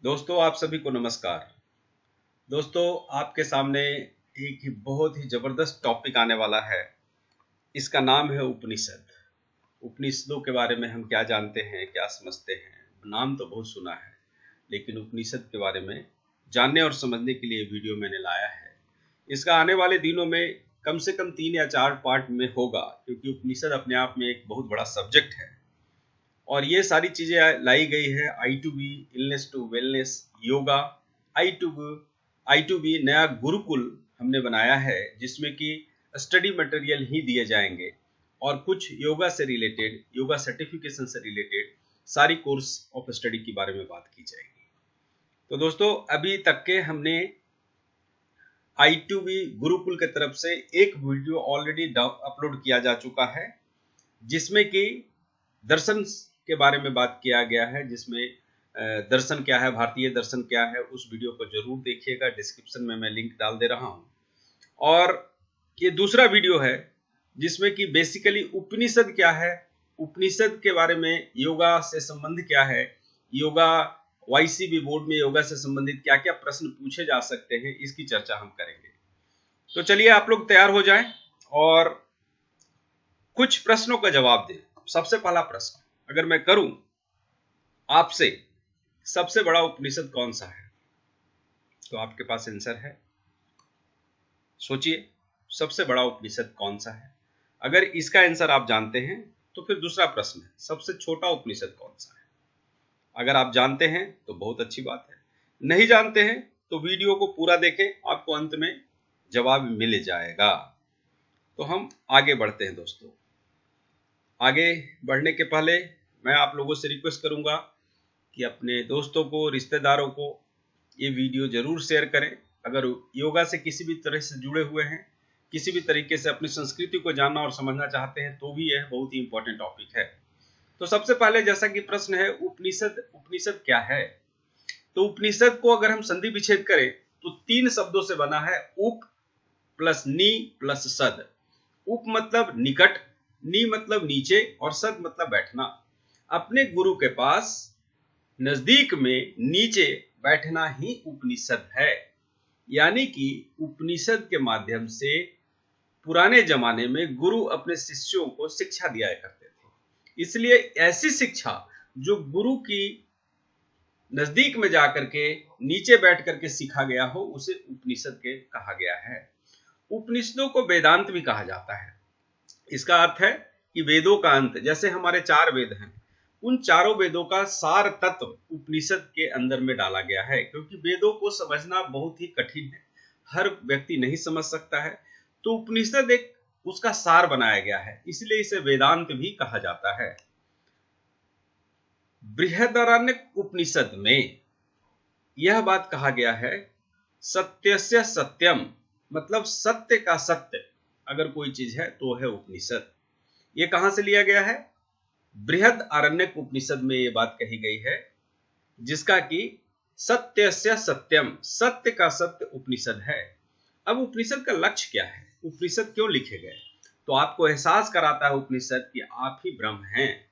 दोस्तों, आप सभी को नमस्कार। दोस्तों, आपके सामने एक बहुत ही जबरदस्त टॉपिक आने वाला है। इसका नाम है उपनिषद। उपनिषदों के बारे में हम क्या जानते हैं, क्या समझते हैं? नाम तो बहुत सुना है, लेकिन उपनिषद के बारे में जानने और समझने के लिए वीडियो मैंने लाया है। इसका आने वाले दिनों में कम से कम 3 या 4 पार्ट में होगा, क्योंकि उपनिषद अपने आप में एक बहुत बड़ा सब्जेक्ट है। और ये सारी चीजें लाई गई है I2B, illness to wellness, yoga, I2B नया गुरुकुल हमने बनाया है, जिसमें कि स्टडी मटेरियल ही दिए जाएंगे और कुछ योगा से रिलेटेड, योगा सर्टिफिकेशन से रिलेटेड सारी कोर्स ऑफ स्टडी के बारे में बात की जाएगी। तो दोस्तों, अभी तक के हमने I2B गुरुकुल की तरफ से एक वीडियो ऑलरेडी अपलोड किया जा चुका है, जिसमें कि दर्शन के बारे में बात किया गया है, जिसमें दर्शन क्या है, भारतीय दर्शन क्या है। उस वीडियो को जरूर देखिएगा, डिस्क्रिप्शन में मैं लिंक डाल दे रहा हूं। और ये दूसरा वीडियो है जिसमें कि बेसिकली उपनिषद क्या है, उपनिषद के बारे में, योगा से संबंध क्या है, योगा YCB बोर्ड में योगा से संबंधित क्या क्या प्रश्न पूछे जा सकते हैं, इसकी चर्चा हम करेंगे। तो चलिए आप लोग तैयार हो जाएं और कुछ प्रश्नों का जवाब दें। सबसे पहला प्रश्न अगर मैं करूं आपसे, सबसे बड़ा उपनिषद कौन सा है? तो आपके पास आंसर है। सोचिए, सबसे बड़ा उपनिषद कौन सा है? अगर इसका आंसर आप जानते हैं तो फिर दूसरा प्रश्न है, सबसे छोटा उपनिषद कौन सा है? अगर आप जानते हैं तो बहुत अच्छी बात है, नहीं जानते हैं तो वीडियो को पूरा देखें, आपको अंत में जवाब मिल जाएगा। तो हम आगे बढ़ते हैं। दोस्तों, आगे बढ़ने के पहले मैं आप लोगों से रिक्वेस्ट करूंगा कि अपने दोस्तों को, रिश्तेदारों को ये वीडियो जरूर शेयर करें। अगर योगा से किसी भी तरह से जुड़े हुए हैं, किसी भी तरीके से अपनी संस्कृति को जानना और समझना चाहते हैं, तो भी यह बहुत ही इंपॉर्टेंट टॉपिक है। तो सबसे पहले, जैसा कि प्रश्न है, उपनिषद क्या है? तो उपनिषद को अगर हम संधि विच्छेद करें तो 3 शब्दों से बना है, उप प्लस नी प्लस सद। उप मतलब निकट, नी मतलब नीचे और सद मतलब बैठना। अपने गुरु के पास नजदीक में नीचे बैठना ही उपनिषद है। यानी कि उपनिषद के माध्यम से पुराने जमाने में गुरु अपने शिष्यों को शिक्षा दिया करते थे। इसलिए ऐसी शिक्षा जो गुरु की नजदीक में जाकर के, नीचे बैठ करके सीखा गया हो, उसे उपनिषद के कहा गया है। उपनिषदों को वेदांत भी कहा जाता है। इसका अर्थ है कि वेदों का अंत। जैसे हमारे 4 वेद हैं, उन चारों वेदों का सार तत्व उपनिषद के अंदर में डाला गया है, क्योंकि वेदों को समझना बहुत ही कठिन है, हर व्यक्ति नहीं समझ सकता है। तो उपनिषद एक उसका सार बनाया गया है, इसलिए इसे वेदांत भी कहा जाता है। बृहदारण्यक उपनिषद में यह बात कहा गया है, सत्यस्य सत्यम, मतलब सत्य का सत्य अगर कोई चीज है तो है उपनिषद। ये कहां से लिया गया है? बृहदारण्यक उपनिषद में ये बात कही गई है, जिसका कि सत्यस्य सत्यम, सत्य का सत्य उपनिषद है। अब उपनिषद का लक्ष्य क्या है, उपनिषद क्यों लिखे गए? तो आपको एहसास कराता है उपनिषद कि आप ही ब्रह्म हैं।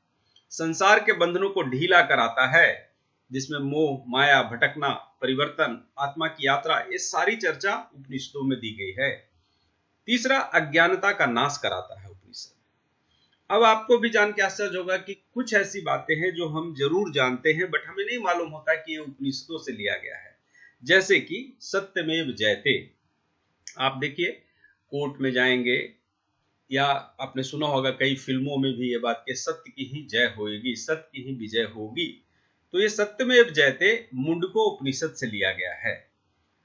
संसार के बंधनों को ढीला कराता है, जिसमें मोह, माया, भटकना, परिवर्तन, आत्मा की यात्रा, ये सारी चर्चा उपनिषदों में दी गई है। तीसरा, अज्ञानता का नाश कराता है उपनिषद। अब आपको भी जान के आश्चर्य होगा कि कुछ ऐसी बातें हैं जो हम जरूर जानते हैं, बट हमें नहीं मालूम होता कि ये उपनिषदों से लिया गया है। जैसे कि सत्यमेव जयते। आप देखिए, कोर्ट में जाएंगे, या आपने सुना होगा कई फिल्मों में भी ये बात कि सत्य की ही जय होगी, सत्य की ही विजय होगी। तो ये सत्यमेव जयते मुंडको उपनिषद से लिया गया है।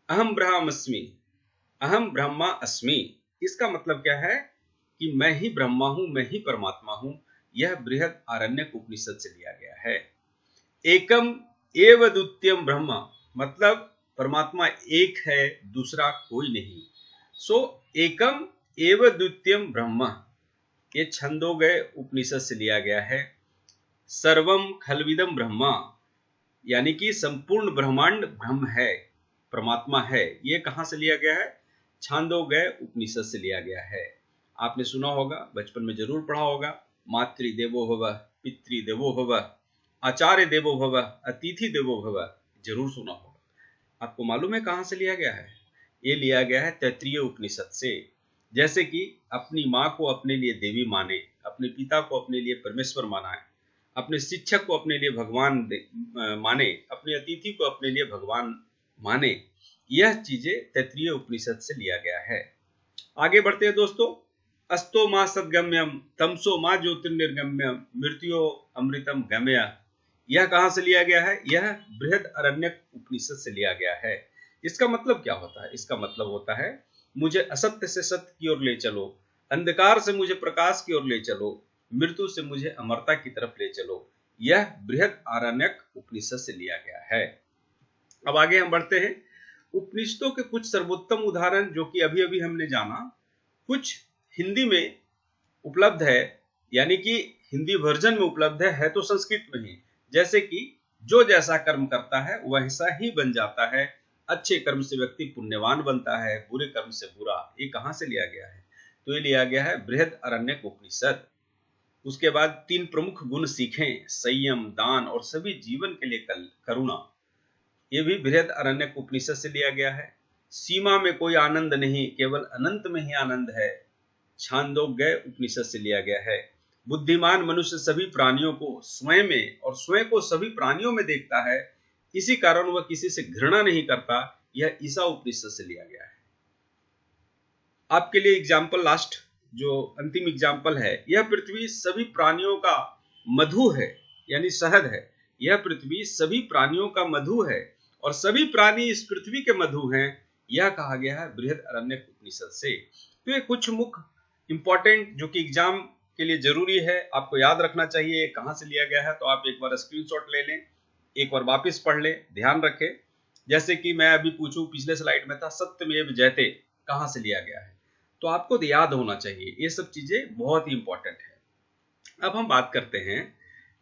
अहम ब्रह्मास्मि, अहम ब्रह्मा अस्मि, इसका मतलब क्या है कि मैं ही ब्रह्मा हूं, मैं ही परमात्मा हूं। यह बृहदारण्यक उपनिषद से लिया गया है। एकम एव द्वितीयम ब्रह्म, मतलब परमात्मा एक है, दूसरा कोई नहीं। सो एकम एव द्वितीयम ब्रह्म, ये छंदोगय उपनिषद से लिया गया है। सर्वम खलविदम ब्रह्मा, यानी कि संपूर्ण ब्रह्मांड ब्रह्म है, परमात्मा है। ये कहां से लिया गया है? छांदोगय उपनिषद से लिया गया है। आपने सुना होगा, बचपन में जरूर पढ़ा होगा, मातृदेवो भव, पितृदेवो भव, आचार्य देवो भव, अतिथि देवो भव, जरूर सुना होगा। आपको मालूम है कहाँ से लिया गया है? ये लिया गया है तैत्तिरीय उपनिषद से। जैसे कि अपनी माँ को अपने लिए देवी माने, अपने पिता को अपने लिए परमेश्वर माने, अपने शिक्षक को अपने लिए भगवान माने, अपने अतिथि को अपने लिए भगवान माने, यह चीजें तैत्तिरीय उपनिषद से लिया गया है। आगे बढ़ते हैं दोस्तों। अस्तो मां सद्गम्यम तमसो मां ज्योतिर्निर्गम्यम मृत्यो अमृतम गम्य, यह कहां से लिया गया है? यह बृहदारण्यक उपनिषद से लिया गया है। इसका मतलब क्या होता है? इसका मतलब होता है मुझे असत्य से सत्य की ओर ले चलो, अंधकार से मुझे प्रकाश की ओर ले चलो, मृत्यु से मुझे अमरता की तरफ ले चलो। यह बृहदारण्यक उपनिषद से लिया गया है। अब आगे हम बढ़ते हैं। उपनिषदों के कुछ सर्वोत्तम उदाहरण जो कि अभी अभी हमने जाना, कुछ हिंदी में उपलब्ध है, यानी कि हिंदी वर्जन में उपलब्ध है तो संस्कृत में ही। जैसे कि जो जैसा कर्म करता है वैसा ही बन जाता है, अच्छे कर्म से व्यक्ति पुण्यवान बनता है, बुरे कर्म से बुरा। ये कहां से लिया गया है? तो ये लिया गया है बृहदारण्यक उपनिषद। उसके बाद 3 प्रमुख गुण सीखें, संयम, दान और सभी जीवन के लिए करुणा, ये भी बृहदारण्यक उपनिषद से लिया गया है। सीमा में कोई आनंद नहीं, केवल अनंत में ही आनंद है, छांदोग्य उपनिषद से लिया गया है। बुद्धिमान मनुष्य सभी प्राणियों को स्वयं में और स्वयं को सभी प्राणियों में देखता है, इसी कारण वह किसी से घृणा नहीं करता, यह ईसा उपनिषद से लिया गया है। आपके लिए एग्जाम्पल लास्ट, जो अंतिम एग्जाम्पल है, यह पृथ्वी सभी प्राणियों का मधु है, यानी शहद है। यह पृथ्वी सभी प्राणियों का मधु है और सभी प्राणी इस पृथ्वी के मधु हैं, यह कहा गया है बृहदारण्यक उपनिषद से। तो ये कुछ मुख्य इंपॉर्टेंट जो कि एग्जाम के लिए जरूरी है, आपको याद रखना चाहिए कहां से लिया गया है। तो आप एक बार स्क्रीनशॉट ले लें, एक बार वापस पढ़ लें, ध्यान रखें। जैसे कि मैं अभी पूछूं, पिछले स्लाइड में था सत्यमेव जयते, कहां से लिया गया है? तो आपको याद होना चाहिए, ये सब चीजें बहुत ही इंपॉर्टेंट है। अब हम बात करते हैं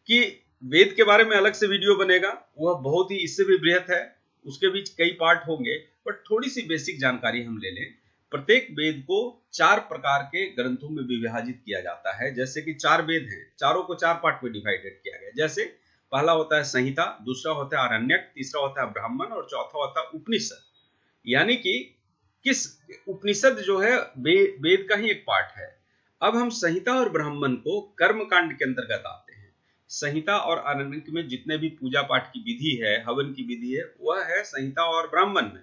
कि वेद के बारे में अलग से वीडियो बनेगा, वह बहुत ही इससे भी बृहत है, उसके बीच कई पार्ट होंगे, बट थोड़ी सी बेसिक जानकारी हम ले लें। प्रत्येक वेद को 4 प्रकार के ग्रंथों में विभाजित किया जाता है। जैसे कि 4 वेद हैं, चारों को 4 पार्ट में डिवाइडेड किया गया। जैसे पहला होता है संहिता, दूसरा होता है आरण्यक, तीसरा होता है ब्राह्मण और चौथा होता है उपनिषद। यानी कि किस उपनिषद जो है वेद का ही एक पार्ट है। अब हम संहिता और ब्राह्मण को कर्मकांड के अंतर्गत आते हैं। संहिता और आरण्यक में जितने भी पूजा पाठ की विधि है, हवन की विधि है, वह है संहिता और ब्राह्मण में।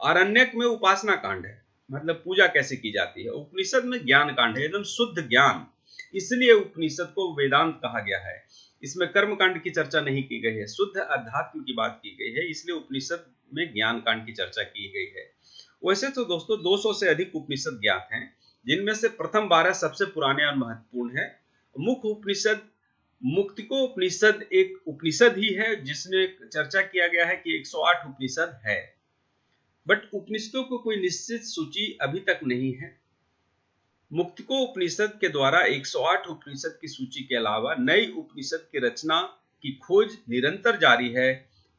आरण्यक में उपासना कांड है, मतलब पूजा कैसे की जाती है। उपनिषद में ज्ञान कांड है, एकदम शुद्ध ज्ञान, इसलिए उपनिषद को वेदांत कहा गया है। इसमें कर्म कांड की चर्चा नहीं की गई है, शुद्ध अध्यात्म की बात की गई है, इसलिए उपनिषद में ज्ञान कांड की चर्चा की गई है। वैसे तो दोस्तों 200 से अधिक उपनिषद ज्ञात हैं, जिनमें से प्रथम 12 सबसे पुराने और महत्वपूर्ण है। मुख्य उपनिषद मुक्तिकोपनिषद एक उपनिषद ही है जिसने चर्चा किया गया है कि 108 उपनिषद है, बट उपनिषदों को कोई निश्चित सूची अभी तक नहीं है। मुक्तिकोपनिषद के द्वारा 108 उपनिषद की सूची के अलावा नई उपनिषद की रचना की खोज निरंतर जारी है।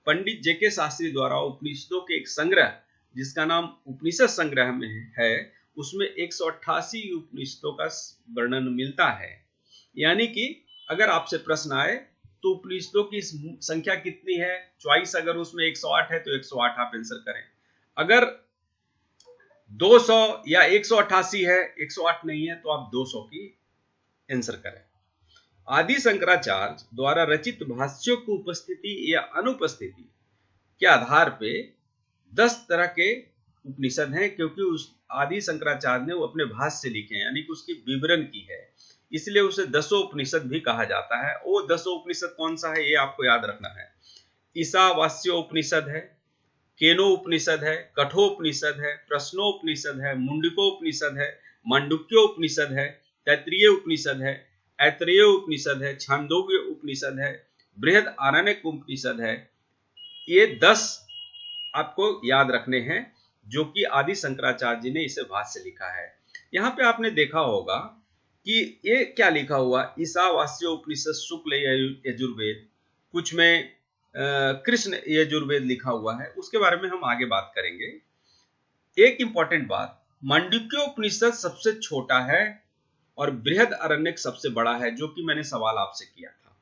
पंडित जेके शास्त्री द्वारा उपनिषदों के एक संग्रह जिसका नाम उपनिषद संग्रह में है, उसमें 188 उपनिषदों का वर्णन मिलता है। यानी कि अगर आपसे प्रश्न आए तो उपनिषदों की संख्या कितनी है, चॉइस अगर उसमें 108 है तो 108 आप आंसर करें। अगर 200 या 188 है, 108 नहीं है, तो आप 200 की आंसर करें। आदि शंकराचार्य द्वारा रचित भाष्यों की उपस्थिति या अनुपस्थिति के आधार पे 10 तरह के उपनिषद हैं, क्योंकि उस आदि शंकराचार्य ने वो अपने भाष्य लिखे हैं, यानी कि उसकी विवरण की है, इसलिए उसे 10 उपनिषद भी कहा जाता है। वो 10 उपनिषद कौन सा है, ये आपको याद रखना है। ईशावास्य उपनिषद है, केनो उपनिषद है, कठोपनिषद है, प्रश्नोपनिषद है, मुंडकोपनिषद है, मांडुक्यो उपनिषद है, तैत्तिरीय उपनिषद है, ऐतरेय उपनिषद है, छांदोग्य उपनिषद है, बृहदारण्यक उपनिषद है। ये 10 आपको याद रखने हैं, जो कि आदि शंकराचार्य जी ने इसे भाष्य लिखा है। यहाँ पे आपने देखा होगा कि ये क्या लिखा हुआ, ईशावास्य उपनिषद शुक्ल यजुर्वेद, कुछ में कृष्ण यजुर्वेद लिखा हुआ है, उसके बारे में हम आगे बात करेंगे। एक इंपॉर्टेंट बात, मांडुक्य उपनिषद सबसे छोटा है और बृहदारण्यक सबसे बड़ा है, जो कि मैंने सवाल आपसे किया था।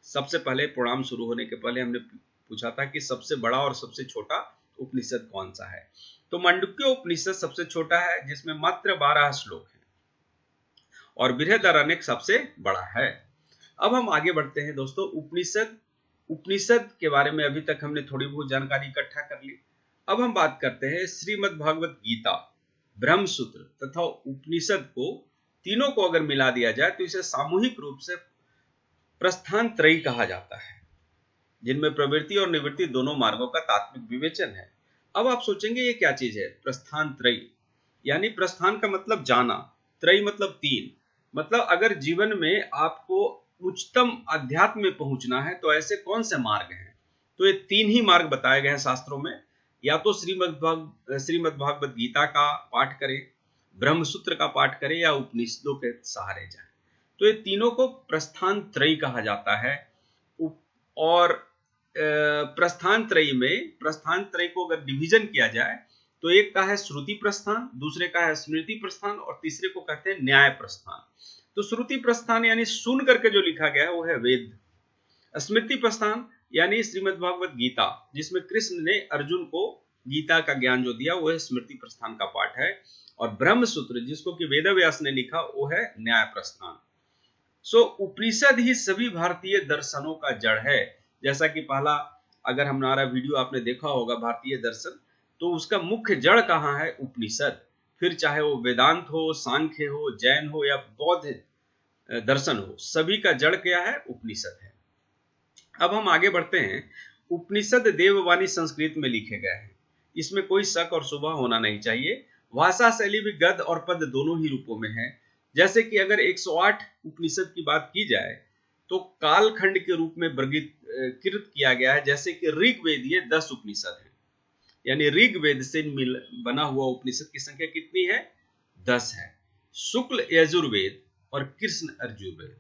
सबसे पहले प्रोग्राम शुरू होने के पहले हमने पूछा था कि सबसे बड़ा और सबसे छोटा उपनिषद कौन सा है। तो मांडुक्य उपनिषद सबसे छोटा है जिसमें मात्र 12 श्लोक हैं और बृहदारण्यक सबसे बड़ा है। अब हम आगे बढ़ते हैं दोस्तों। उपनिषद के बारे में अभी तक हमने थोड़ी बहुत जानकारी इकट्ठा कर ली। अब हम बात करते हैं श्रीमद् भागवत गीता, ब्रह्मसूत्र तथा उपनिषद को, तीनों को अगर मिला दिया जाए तो इसे सामूहिक रूप से प्रस्थान त्रयी कहा जाता है, जिनमें प्रवृत्ति और निवृत्ति दोनों मार्गों का तात्विक विवेचन है। अब आप सोचेंगे ये क्या चीज है, प्रस्थान त्रयी, यानी प्रस्थान का मतलब जाना, त्रयी मतलब तीन। मतलब अगर जीवन में आपको उच्चतम अध्यात्म में पहुंचना है तो ऐसे कौन से मार्ग हैं? तो ये तीन ही मार्ग बताए गए हैं शास्त्रों में। या तो श्रीमद् भागवत गीता का पाठ करें, ब्रह्मसूत्र का पाठ करें या उपनिषदों के सहारे जाएं। तो ये तीनों को प्रस्थान त्रयी कहा जाता है। और प्रस्थान त्रयी को अगर डिवीजन किया जाए तो एक का है श्रुति प्रस्थान, दूसरे का है स्मृति प्रस्थान और तीसरे को कहते हैं न्याय प्रस्थान। तो श्रुति प्रस्थान यानी सुन करके जो लिखा गया है वो है वेद। स्मृति प्रस्थान यानी श्रीमद् भागवत गीता, जिसमें कृष्ण ने अर्जुन को गीता का ज्ञान जो दिया वो है स्मृति प्रस्थान का पाठ है। और ब्रह्मसूत्र जिसको कि वेदव्यास ने लिखा वो है न्याय प्रस्थान। सो उपनिषद ही सभी भारतीय दर्शनों का जड़ है। जैसा कि पहला अगर हमारा वीडियो आपने देखा होगा भारतीय दर्शन, तो उसका मुख्य जड़ कहाँ है? उपनिषद। फिर चाहे वो वेदांत हो, सांख्य हो, जैन हो या बौद्ध दर्शन हो, सभी का जड़ क्या है? उपनिषद है। अब हम आगे बढ़ते हैं। उपनिषद देववाणी संस्कृत में लिखे गए हैं, इसमें कोई शक और शुबा होना नहीं चाहिए। भाषा शैली भी गद्य और पद्य दोनों ही रूपों में है। जैसे कि अगर 108 उपनिषद की बात की जाए तो कालखंड के रूप में वर्गीकृत किया गया है। जैसे कि ऋग्वेद ये 10 उपनिषद है, यानी ऋग्वेद से बना हुआ उपनिषद की संख्या कितनी है? 10 है। शुक्ल यजुर्वेद और कृष्ण यजुर्वेद।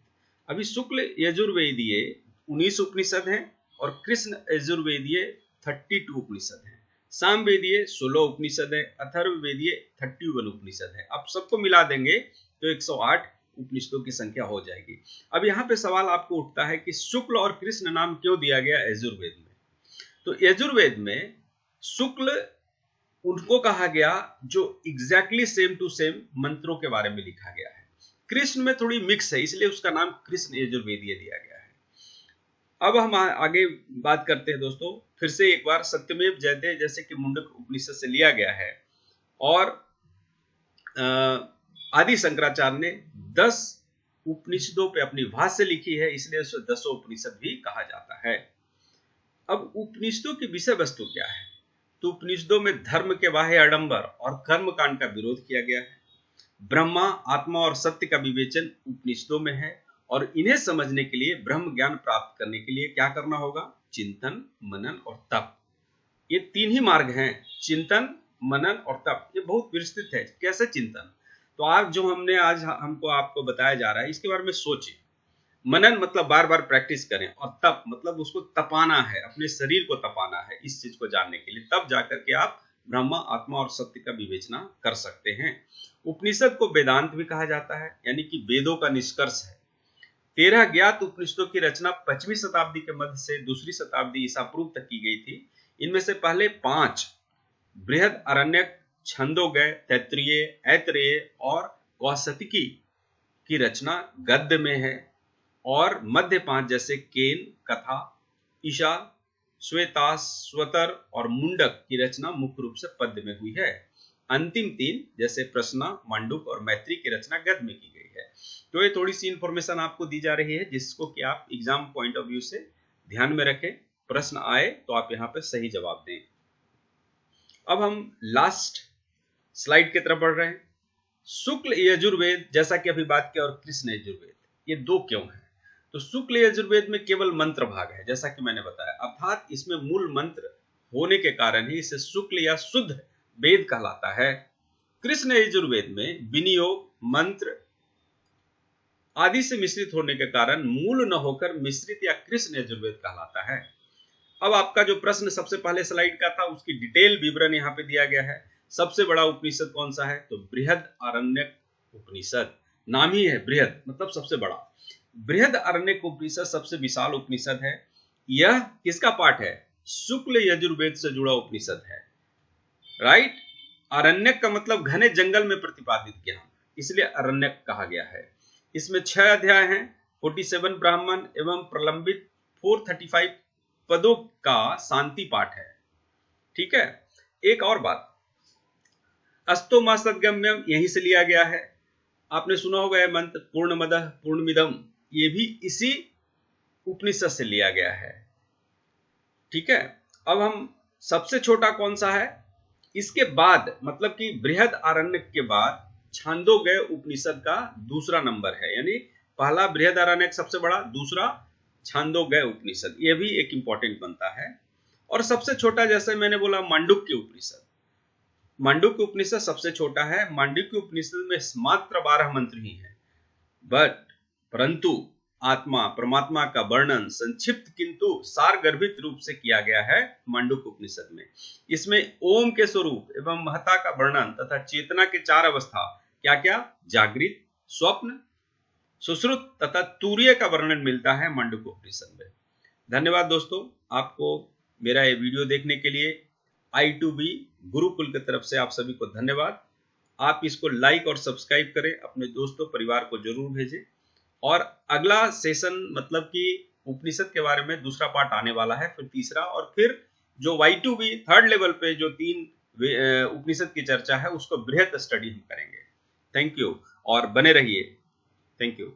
अभी शुक्ल यजुर्वेदीय 19 उपनिषद हैं और कृष्ण यजुर्वेदीय 32 उपनिषद हैं। सामवेदीय 16 उपनिषद है, अथर्ववेदीय 31 उपनिषद है। अब सबको मिला देंगे तो 108 उपनिषदों की संख्या हो जाएगी। अब यहाँ पे सवाल आपको उठता है कि शुक्ल और कृष्ण नाम क्यों दिया गया यजुर्वेद में? तो यजुर्वेद में शुक्ल उनको कहा गया जो एग्जैक्टली सेम टू सेम मंत्रों के बारे में लिखा गया है। कृष्ण में थोड़ी मिक्स है, इसलिए उसका नाम कृष्ण यजुर्वेदीय दिया गया है। अब हम आगे बात करते हैं दोस्तों। फिर से एक बार सत्यमेव जयते जैसे कि मुंडक उपनिषद से लिया गया है और आदि शंकराचार्य ने 10 उपनिषदों पे अपनी भाष्य लिखी है, इसलिए उसे 10 उपनिषद भी कहा जाता है। अब उपनिषदों की विषय वस्तु क्या है? तो उपनिषदों में धर्म के बाह्य आडंबर और कर्म कांड का विरोध किया गया है। ब्रह्मा, आत्मा और सत्य का विवेचन उपनिषदों में है और इन्हें समझने के लिए, ब्रह्म ज्ञान प्राप्त करने के लिए क्या करना होगा? चिंतन, मनन और तप। ये तीन ही मार्ग हैं, चिंतन, मनन और तप। ये बहुत विस्तृत है। कैसे चिंतन? तो आज जो आज हमको आपको बताया जा रहा है इसके बारे में सोचें। मनन मतलब बार बार प्रैक्टिस करें और तप मतलब उसको तपाना है, अपने शरीर को तपाना है इस चीज को जानने के लिए। तब जाकर के आप ब्रह्मा, आत्मा और सत्य का विवेचना कर सकते हैं। उपनिषद को वेदांत भी कहा जाता है, यानी कि वेदों का निष्कर्ष है। 13 ज्ञात उपनिषदों की रचना 5वीं शताब्दी के मध्य से 2री शताब्दी ईसा पूर्व तक की गई थी। इनमें से पहले 5 बृहद अरण्यक, छंदोगय, तैत्तिरीय, ऐतरेय और कौशिकी की रचना गद्य में है और मध्य 5 जैसे केन, कथा, ईशा, श्वेताश्वतर और मुंडक की रचना मुख्य रूप से पद्य में हुई है। अंतिम 3 जैसे प्रश्ना, मांडुक और मैत्री की रचना गद्य में की गई है। तो ये थोड़ी सी इंफॉर्मेशन आपको दी जा रही है जिसको कि आप एग्जाम पॉइंट ऑफ व्यू से ध्यान में रखें। प्रश्न आए तो आप यहाँ पे सही जवाब दें। अब हम लास्ट स्लाइड की तरफ बढ़ रहे हैं। शुक्ल यजुर्वेद जैसा कि अभी बात किया और कृष्ण यजुर्वेद, ये दो क्यों है? तो शुक्ल यजुर्वेद में केवल मंत्र भाग है जैसा कि मैंने बताया, अर्थात इसमें मूल मंत्र होने के कारण ही इसे शुक्ल या शुद्ध वेद कहलाता है। कृष्ण यजुर्वेद में विनियोग, मंत्र आदि से मिश्रित होने के कारण मूल न होकर मिश्रित या कृष्ण यजुर्वेद कहलाता है। अब आपका जो प्रश्न सबसे पहले स्लाइड का था उसकी डिटेल विवरण यहाँ पे दिया गया है। सबसे बड़ा उपनिषद कौन सा है? तो बृहद अरण्यक उपनिषद। नाम ही है बृहद मतलब सबसे बड़ा। बृहद अरण्यक उपनिषद सबसे विशाल उपनिषद है। यह किसका पाठ है? शुक्ल यजुर्वेद से जुड़ा उपनिषद है। राइट। अरण्यक का मतलब घने जंगल में प्रतिपादित ज्ञान, इसलिए अरण्यक कहा गया है। इसमें 6 अध्याय हैं, 47 ब्राह्मण एवं प्रलंबित 435 पदों का शांति पाठ है। ठीक है। एक और बात, अस्तो मा सद्गम्यम यहीं से लिया गया है। आपने सुना होगा यह मंत्र, पूर्णमदः पूर्णमिदम्, ये भी इसी उपनिषद से लिया गया है। ठीक है। अब हम सबसे छोटा कौन सा है, इसके बाद मतलब कि बृहद आरण्यक के बाद छांदोग्य उपनिषद का दूसरा नंबर है, यानी पहला बृहद आरण्यक सबसे बड़ा, दूसरा छांदोग्य उपनिषद, ये भी एक इंपॉर्टेंट बनता है। और सबसे छोटा जैसे मैंने बोला मांडुक्य उपनिषद, मांडुक्य उपनिषद सबसे छोटा है। मांडुक्य उपनिषद में मात्र 12 मंत्र ही हैं, परंतु आत्मा परमात्मा का वर्णन संक्षिप्त किंतु सारगर्भित रूप से किया गया है मांडुक्य उपनिषद में। इसमें ओम के स्वरूप एवं महत्ता का वर्णन तथा चेतना के 4 अवस्था, क्या क्या, जागृत, स्वप्न, सुश्रुत तथा तूर्य का वर्णन मिलता है मांडुक्य उपनिषद में। धन्यवाद दोस्तों, आपको मेरा ये वीडियो देखने के लिए I2B गुरुकुल की तरफ से आप सभी को धन्यवाद। आप इसको लाइक और सब्सक्राइब करें, अपने दोस्तों परिवार को जरूर भेजें। और अगला सेशन मतलब कि उपनिषद के बारे में दूसरा पार्ट आने वाला है, फिर तीसरा, और फिर जो Y2B थर्ड लेवल पे जो 3 उपनिषद की चर्चा है उसको बृहत स्टडी हम करेंगे। थैंक यू और बने रहिए। Thank you.